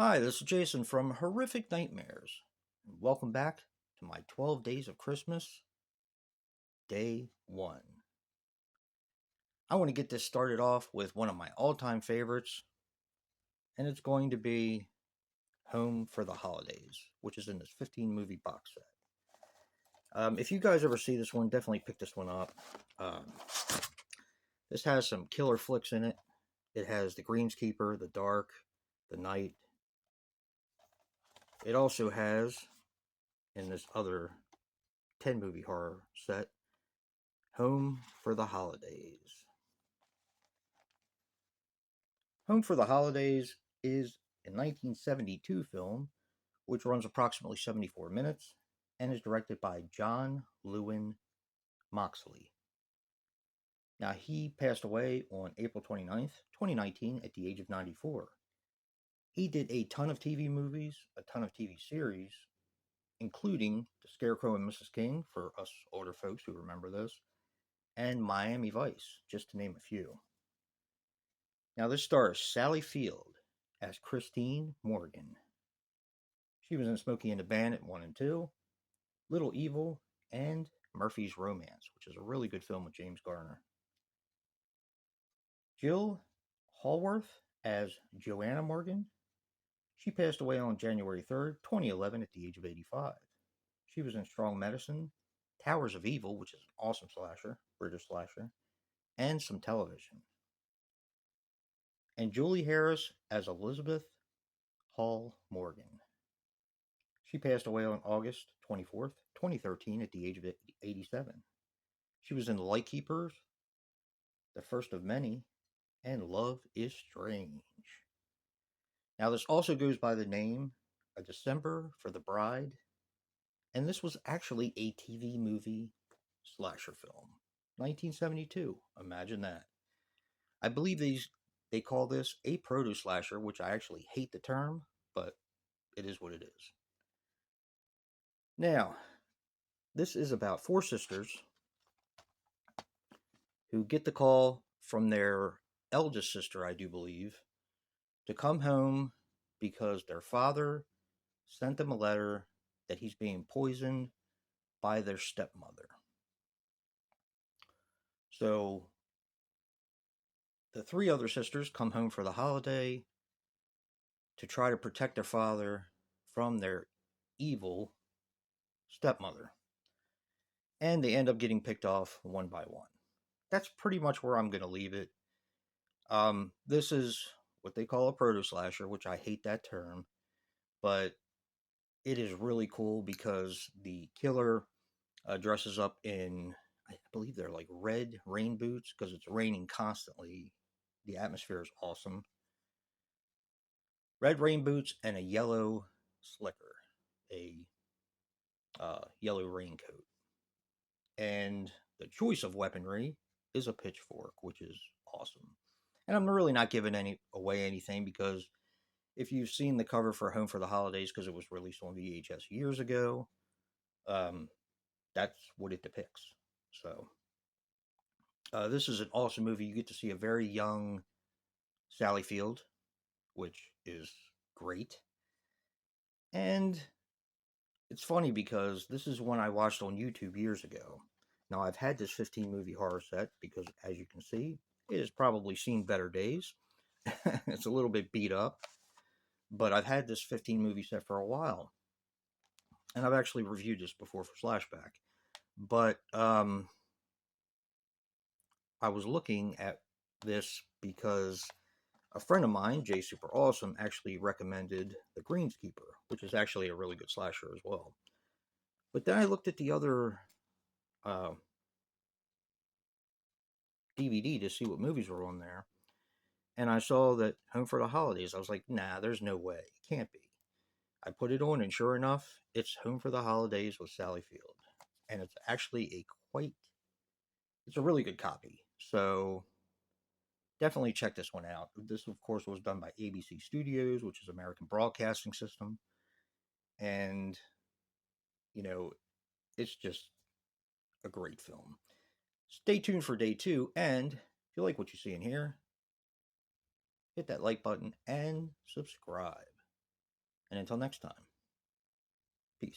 Hi, this is Jason from Horrific Nightmares. And welcome back to my 12 Days of Christmas, Day 1. I want to get this started off with one of my all time favorites, and it's going to be Home for the Holidays, which is in this 15 movie box set. If you guys ever see this one, definitely pick this one up. Um, this has some killer flicks in it. It has The Greenskeeper, The Dark, The Night. It also has, in this other 10 movie horror set, Home for the Holidays. Home for the Holidays is a 1972 film which runs approximately 74 minutes and is directed by John Lewin Moxley. Now, he passed away on April 29th, 2019, at the age of 94. He did a ton of TV movies, a ton of TV series, including The Scarecrow and Mrs. King, for us older folks who remember this, and Miami Vice, just to name a few. Now, this stars Sally Field as Christine Morgan. She was in Smokey and the Bandit 1 and 2, Little Evil, and Murphy's Romance, which is a really good film with James Garner. Jill Hallworth as Joanna Morgan. She passed away on January 3rd, 2011, at the age of 85. She was in Strong Medicine, Towers of Evil, which is an awesome slasher, British slasher, and some television. And Julie Harris as Elizabeth Hall Morgan. She passed away on August 24th, 2013, at the age of 87. She was in Lightkeepers, The First of Many, and Love is Strange. Now, this also goes by the name A December for the Bride, and this was actually a TV movie slasher film. 1972. Imagine that. I believe they call this a proto slasher, which I actually hate the term, but it is what it is. Now, this is about four sisters who get the call from their eldest sister, I do believe, to come home because their father sent them a letter that he's being poisoned by their stepmother. So the three other sisters come home for the holiday to try to protect their father from their evil stepmother. And they end up getting picked off one by one. That's pretty much where I'm going to leave it. This is what they call a proto slasher, which I hate that term, but it is really cool because the killer dresses up in, I believe they're like red rain boots because it's raining constantly. The atmosphere is awesome. Red rain boots and a yellow slicker, a yellow raincoat. And the choice of weaponry is a pitchfork, which is awesome. And I'm really not giving away anything because if you've seen the cover for Home for the Holidays, because it was released on VHS years ago, um, that's what it depicts. So this is an awesome movie. You get to see a very young Sally Field, which is great. And it's funny because this is one I watched on YouTube years ago. Now, I've had this 15 movie horror set because, as you can see, it has probably seen better days. It's a little bit beat up, but I've had this 15 movie set for a while. And I've actually reviewed this before for Flashback. But I was looking at this because a friend of mine, Jay Super Awesome, actually recommended The Greenskeeper, which is actually a really good slasher as well. But then I looked at the other uh, DVD to see what movies were on there, and I saw that Home for the Holidays. I was like, nah, there's no way. It can't be. I put it on, and sure enough, it's Home for the Holidays with Sally Field. And it's actually it's a really good copy. So definitely check this one out. This, of course, was done by ABC Studios, which is American Broadcasting System. And, you know, it's just a great film. Stay tuned for day two. And if you like what you see in here, hit that like button and subscribe. And until next time, peace.